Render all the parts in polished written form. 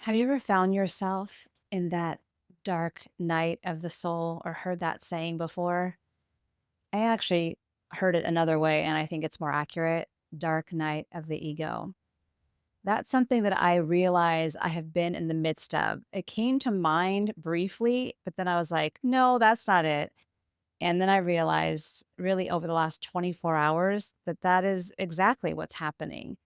Have you ever found yourself in that dark night of the soul or heard that saying before? I actually heard it another way, and I think it's more accurate, dark night of the ego. That's something that I realize I have been in the midst of. It came to mind briefly, but then I was like, no, that's not it. And then I realized really over the last 24 hours that that is exactly what's happening.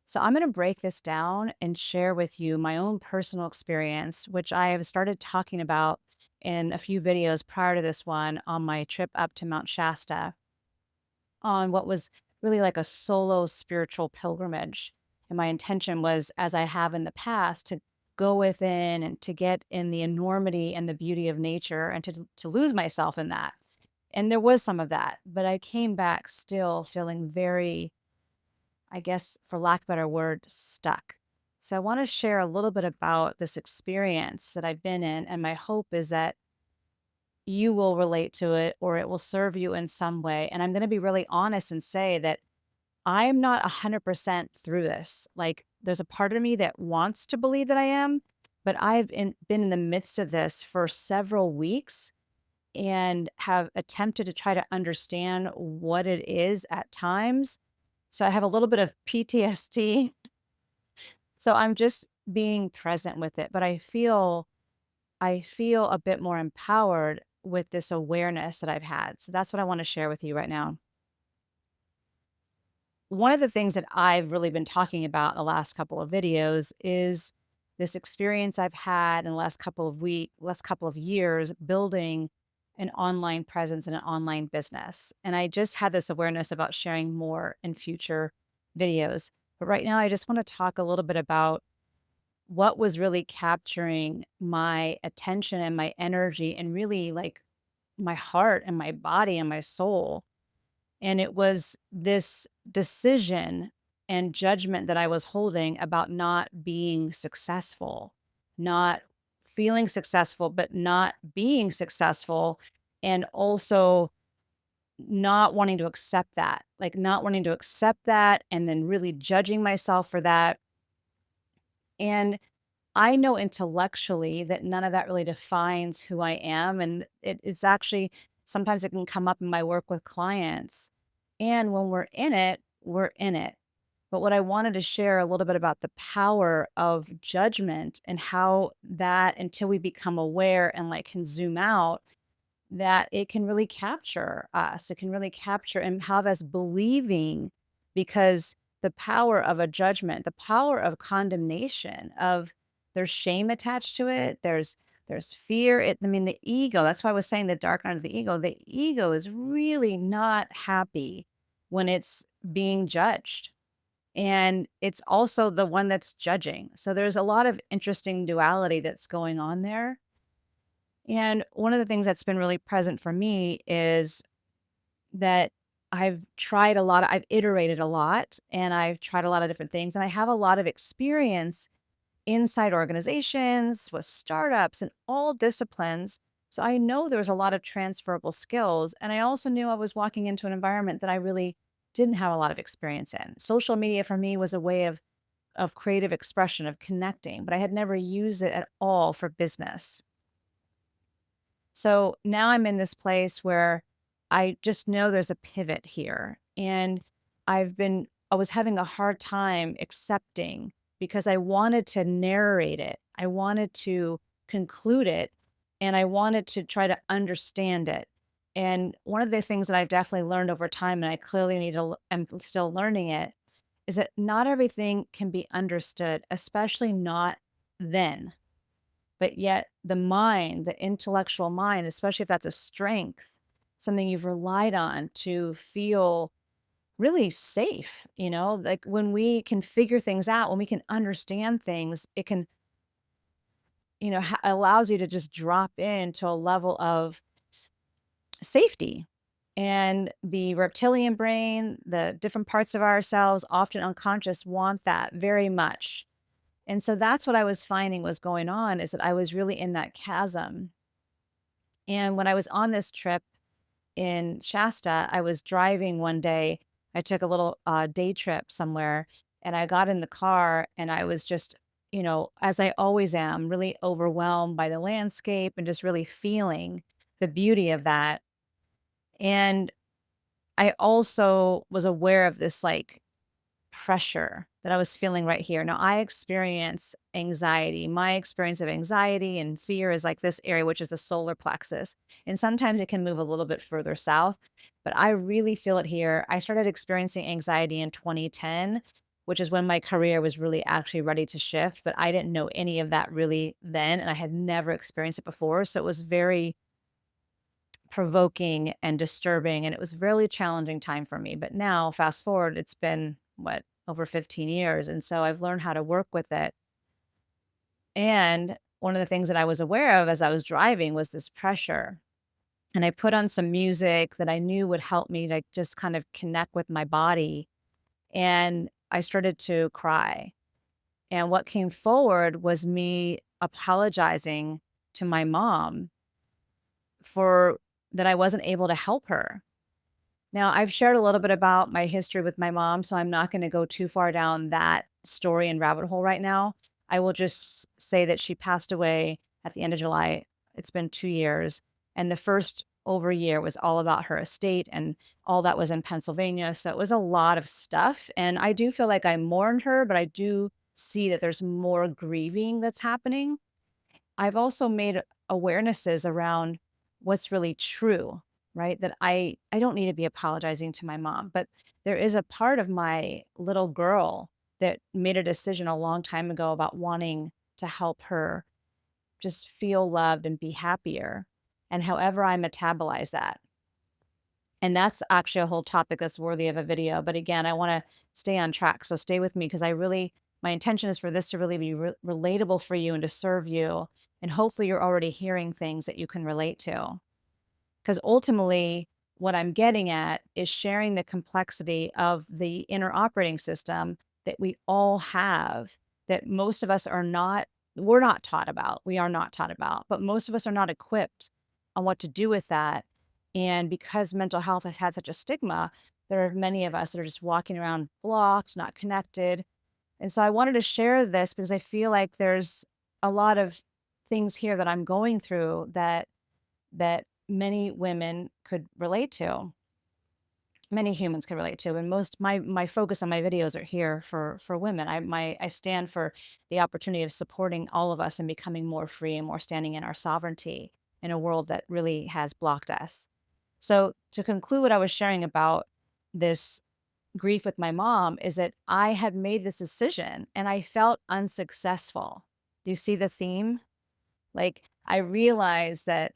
So I'm going to break this down and share with you my own personal experience, which I have started talking about in a few videos prior to this one on my trip up to Mount Shasta on what was really like a solo spiritual pilgrimage. And my intention was, as I have in the past, to go within and to get in the enormity and the beauty of nature and to lose myself in that. And there was some of that, but I came back still feeling very, I guess, for lack of a better word, stuck. So I want to share a little bit about this experience that I've been in. And my hope is that you will relate to it or it will serve you in some way. And I'm going to be really honest and say that I'm not 100% through this. Like, there's a part of me that wants to believe that I am, but been in the midst of this for several weeks and have attempted to try to understand what it is at times. So I have a little bit of PTSD. So I'm just being present with it, but I feel a bit more empowered with this awareness that I've had. So that's what I want to share with you right now. One of the things that I've really been talking about the last couple of videos is this experience I've had in the last couple of years building an online presence and an online business. And I just had this awareness about sharing more in future videos. But right now, I just want to talk a little bit about what was really capturing my attention and my energy and really like my heart and my body and my soul. And it was this decision and judgment that I was holding about not being successful, not feeling successful, but not being successful. And also not wanting to accept that, like not wanting to accept that and then really judging myself for that. And I know intellectually that none of that really defines who I am, and it's actually sometimes it can come up in my work with clients, and when we're in it, we're in it. But what I wanted to share a little bit about the power of judgment and how that until we become aware and, like, can zoom out, that it can really capture us. It can really capture and have us believing because the power of a judgment, the power of condemnation, of there's shame attached to it. There's fear. I mean, the ego, that's why I was saying the dark night of the ego. The ego is really not happy when it's being judged. And it's also the one that's judging. So there's a lot of interesting duality that's going on there. And one of the things that's been really present for me is that I've iterated a lot and I've tried a lot of different things and I have a lot of experience inside organizations with startups and all disciplines. So I know there's a lot of transferable skills. And I also knew I was walking into an environment that I really didn't have a lot of experience in. Social media for me was a way of creative expression, of connecting, but I had never used it at all for business. So now I'm in this place where I just know there's a pivot here. And I was having a hard time accepting because I wanted to narrate it. I wanted to conclude it and I wanted to try to understand it. And one of the things that I've definitely learned over time, and I clearly am still learning it, is that not everything can be understood, especially not then. But yet the mind, the intellectual mind, especially if that's a strength, something you've relied on to feel really safe, like when we can figure things out, when we can understand things, it can, allows you to just drop into a level of safety. And the reptilian brain, the different parts of ourselves, often unconscious, want that very much. And so that's what I was finding was going on is that I was really in that chasm. And when I was on this trip in Shasta, I was driving one day. I took a little day trip somewhere and I got in the car and I was just as I always am, really overwhelmed by the landscape and just really feeling the beauty of that. And I also was aware of this like pressure that I was feeling right here. Now, I experience anxiety. My experience of anxiety and fear is like this area, which is the solar plexus. And sometimes it can move a little bit further south, but I really feel it here. I started experiencing anxiety in 2010, which is when my career was really actually ready to shift. But I didn't know any of that really then. And I had never experienced it before. So it was very provoking and disturbing, and it was a really challenging time for me. But now, fast forward, it's been what, over 15 years, and so I've learned how to work with it. And one of the things that I was aware of as I was driving was this pressure. And I put on some music that I knew would help me to just kind of connect with my body. And I started to cry. And what came forward was me apologizing to my mom for that I wasn't able to help her. Now, I've shared a little bit about my history with my mom, so I'm not gonna go too far down that story and rabbit hole right now. I will just say that she passed away at the end of July. It's been 2 years, and the first over year was all about her estate, and all that was in Pennsylvania, so it was a lot of stuff, and I do feel like I mourned her, but I do see that there's more grieving that's happening. I've also made awarenesses around what's really true, right? That I don't need to be apologizing to my mom, but there is a part of my little girl that made a decision a long time ago about wanting to help her just feel loved and be happier. And however I metabolize that. And that's actually a whole topic that's worthy of a video. But again, I want to stay on track. So stay with me because my intention is for this to really be relatable for you and to serve you. And hopefully you're already hearing things that you can relate to. Because ultimately, what I'm getting at is sharing the complexity of the inner operating system that we all have, that most of us we're not taught about. We are not taught about, but most of us are not equipped on what to do with that. And because mental health has had such a stigma, there are many of us that are just walking around blocked, not connected. And so I wanted to share this because I feel like there's a lot of things here that I'm going through that many women could relate to, many humans can relate to. And most my focus on my videos are here for women. I stand for the opportunity of supporting all of us and becoming more free and more standing in our sovereignty in a world that really has blocked us. So to conclude what I was sharing about this grief with my mom is that I had made this decision and I felt unsuccessful. Do you see the theme? Like I realized that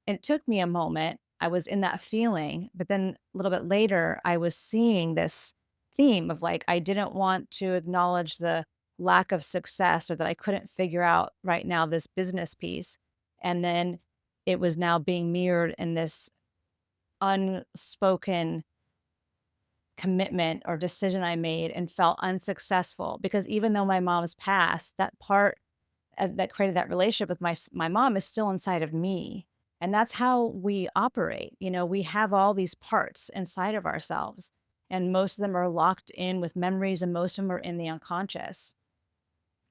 and it took me a moment. I was in that feeling, but then a little bit later, I was seeing this theme of like, I didn't want to acknowledge the lack of success or that I couldn't figure out right now this business piece. And then it was now being mirrored in this unspoken commitment or decision I made and felt unsuccessful because even though my mom's passed, that part that created that relationship with my mom is still inside of me. And that's how we operate. We have all these parts inside of ourselves, and most of them are locked in with memories, and most of them are in the unconscious.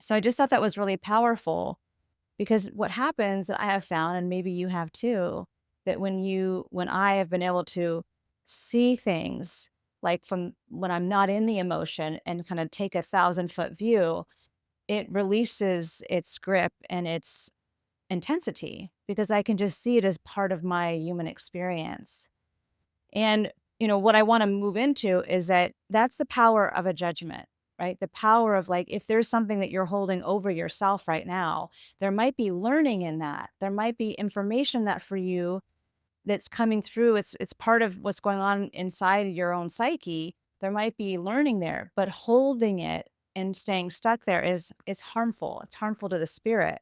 So I just thought that was really powerful because what happens that I have found, and maybe you have too, that when I have been able to see things like from when I'm not in the emotion and kind of take a 1,000-foot view, it releases its grip and its intensity because I can just see it as part of my human experience. And, what I want to move into is that that's the power of a judgment, right? The power of like, if there's something that you're holding over yourself right now, there might be learning in that. There might be information that for you that's coming through. It's part of what's going on inside your own psyche. There might be learning there, but holding it and staying stuck there is harmful. It's harmful to the spirit.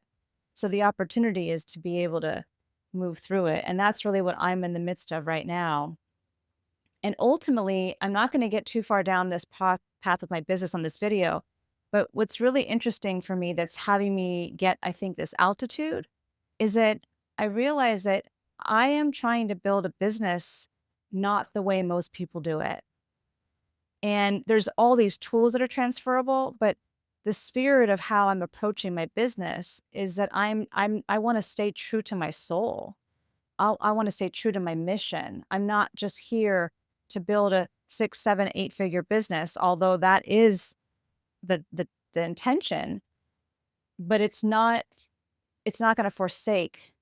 So the opportunity is to be able to move through it. And that's really what I'm in the midst of right now. And ultimately, I'm not going to get too far down this path with my business on this video. But what's really interesting for me that's having me get, I think, this altitude is that I realize that I am trying to build a business not the way most people do it. And there's all these tools that are transferable, but the spirit of how I'm approaching my business is that I want to stay true to my soul. I want to stay true to my mission. I'm not just here to build a 6, 7, 8-figure business, although that is the intention, but it's not going to forsake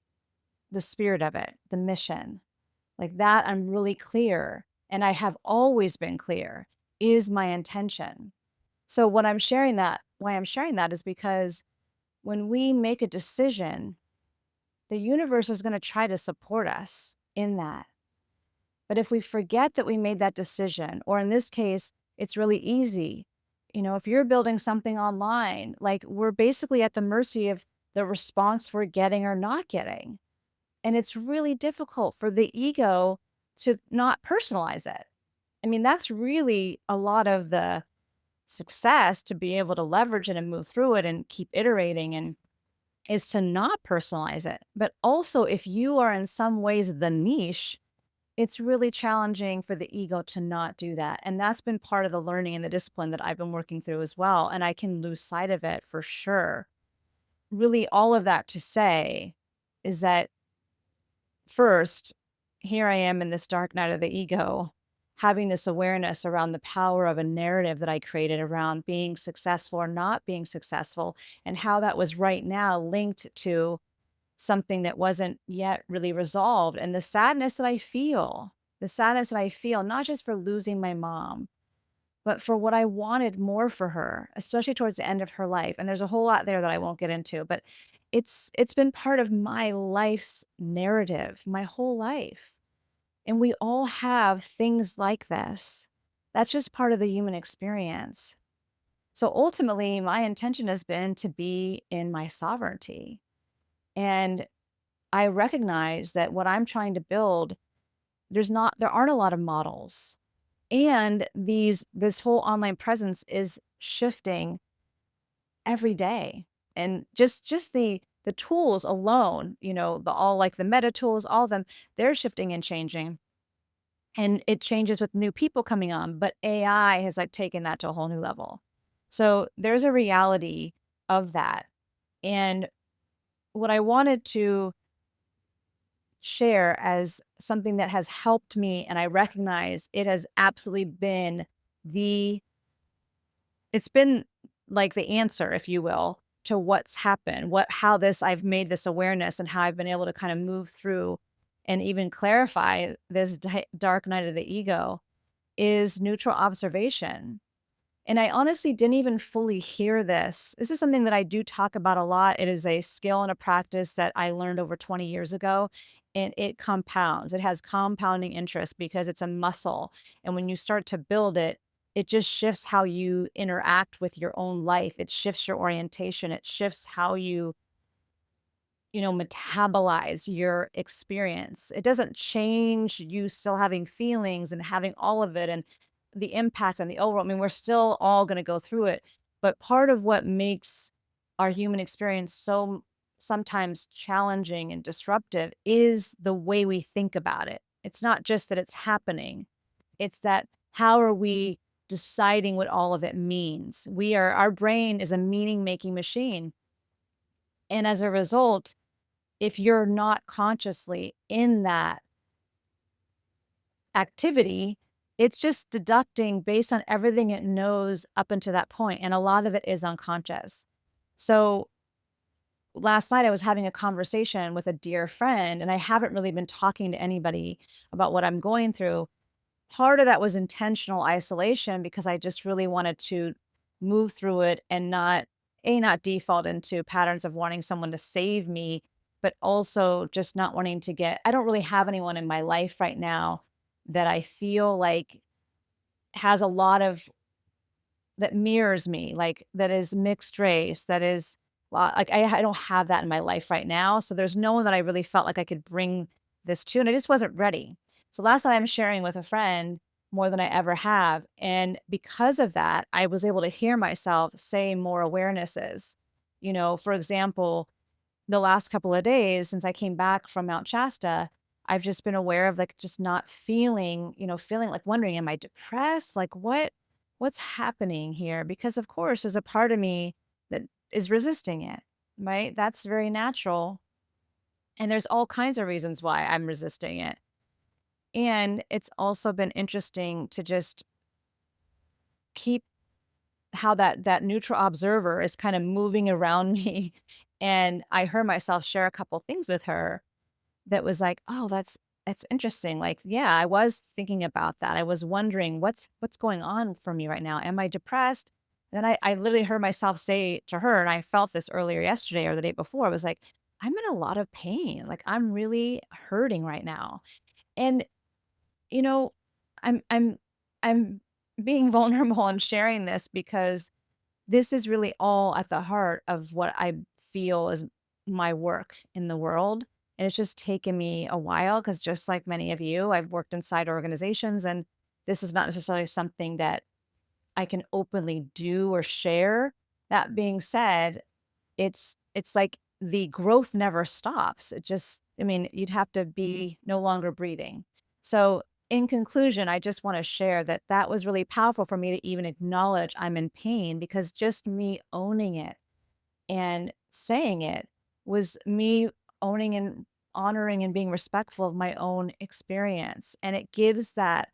the spirit of it, the mission. Like that, I'm really clear, and I have always been clear, is my intention. So why I'm sharing that is because when we make a decision, the universe is going to try to support us in that. But if we forget that we made that decision, or in this case, it's really easy. If you're building something online, like we're basically at the mercy of the response we're getting or not getting. And it's really difficult for the ego to not personalize it. I mean, that's really a lot of the success to be able to leverage it and move through it and keep iterating and is to not personalize it. But also, if you are in some ways the niche, it's really challenging for the ego to not do that. And that's been part of the learning and the discipline that I've been working through as well. And I can lose sight of it for sure. Really, all of that to say is that first, here I am in this dark night of the ego, having this awareness around the power of a narrative that I created around being successful or not being successful, and how that was right now linked to something that wasn't yet really resolved. And the sadness that I feel, not just for losing my mom, but for what I wanted more for her, especially towards the end of her life. And there's a whole lot there that I won't get into, but it's been part of my life's narrative, my whole life. And we all have things like this. That's just part of the human experience. So ultimately, my intention has been to be in my sovereignty. And I recognize that what I'm trying to build, there aren't a lot of models. And this whole online presence is shifting every day. And just the tools alone, the all like the meta tools, all of them, they're shifting and changing. And it changes with new people coming on, but AI has like taken that to a whole new level. So there's a reality of that. And what I wanted to share as something that has helped me, and I recognize it has absolutely been the it's been like the answer, if you will, to what's happened, how this I've made this awareness and how I've been able to kind of move through and even clarify this dark night of the ego is neutral observation. And I honestly didn't even fully hear this. This is something that I do talk about a lot. It is a skill and a practice that I learned over 20 years ago, and it compounds. It has compounding interest because it's a muscle. And when you start to build it, it just shifts how you interact with your own life. It shifts your orientation. It shifts how you metabolize your experience. It doesn't change you still having feelings and having all of it and the impact on the overall. I mean, we're still all going to go through it. But part of what makes our human experience so sometimes challenging and disruptive is the way we think about it. It's not just that it's happening, it's that how are we deciding what all of it means? Our brain is a meaning making machine. And as a result, if you're not consciously in that activity, it's just deducting based on everything it knows up until that point, and a lot of it is unconscious. So last night I was having a conversation with a dear friend, and I haven't really been talking to anybody about what I'm going through. Part of that was intentional isolation because I just really wanted to move through it and not default into patterns of wanting someone to save me, but also just not wanting to I don't really have anyone in my life right now that I feel like has a lot of that mirrors me, like that is mixed race, that is like I don't have that in my life right now. So there's no one that I really felt like I could bring this to, and I just wasn't ready. So last night I'm sharing with a friend more than I ever have. And because of that, I was able to hear myself say more awarenesses. For example, the last couple of days since I came back from Mount Shasta, I've just been aware of like just not feeling like wondering, am I depressed? Like what's happening here? Because of course there's a part of me that is resisting it, right? That's very natural. And there's all kinds of reasons why I'm resisting it. And it's also been interesting to just keep how that neutral observer is kind of moving around me. And I heard myself share a couple things with her that was like, "Oh, that's interesting." Like, yeah, I was thinking about that. I was wondering what's going on for me right now. Am I depressed? Then I literally heard myself say to her, and I felt this earlier yesterday or the day before. I was like, I'm in a lot of pain. Like I'm really hurting right now. And you know, I'm I'm being vulnerable and sharing this because this is really all at the heart of what I feel is my work in the world. And it's just taken me a while because just like many of you, I've worked inside organizations and this is not necessarily something that I can openly do or share. That being said, it's like the growth never stops. It just I mean, you'd have to be no longer breathing. So, in conclusion, I just wanna share that that was really powerful for me to even acknowledge I'm in pain because just me owning it and saying it was me owning and honoring and being respectful of my own experience, and it gives that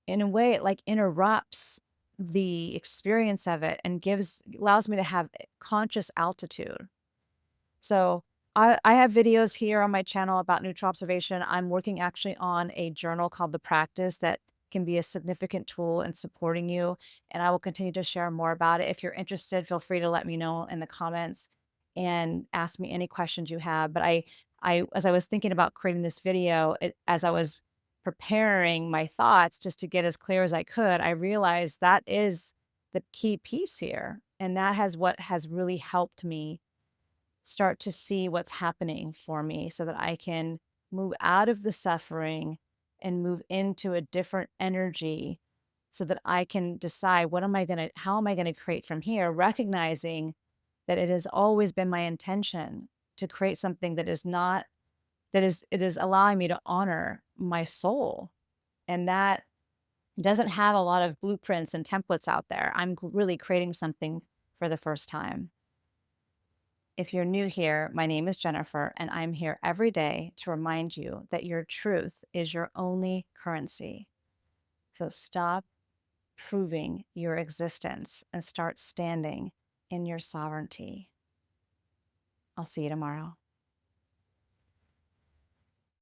in a way, it, like, interrupts the experience of it and gives allows me to have conscious altitude. So I have videos here on my channel about neutral observation. I'm working actually on a journal called The Practice that can be a significant tool in supporting you. And I will continue to share more about it. If you're interested, feel free to let me know in the comments and ask me any questions you have. But as I was thinking about creating this video, as I was preparing my thoughts just to get as clear as I could, I realized that is the key piece here. And that has what has really helped me start to see what's happening for me so that I can move out of the suffering and move into a different energy so that I can decide how am I going to create from here, recognizing that it has always been my intention to create something that is not, it is allowing me to honor my soul. And that doesn't have a lot of blueprints and templates out there. Really creating something for the first time. If you're new here, my name is Jennifer, and I'm here every day to remind you that your truth is your only currency. So stop proving your existence and start standing in your sovereignty. I'll see you tomorrow.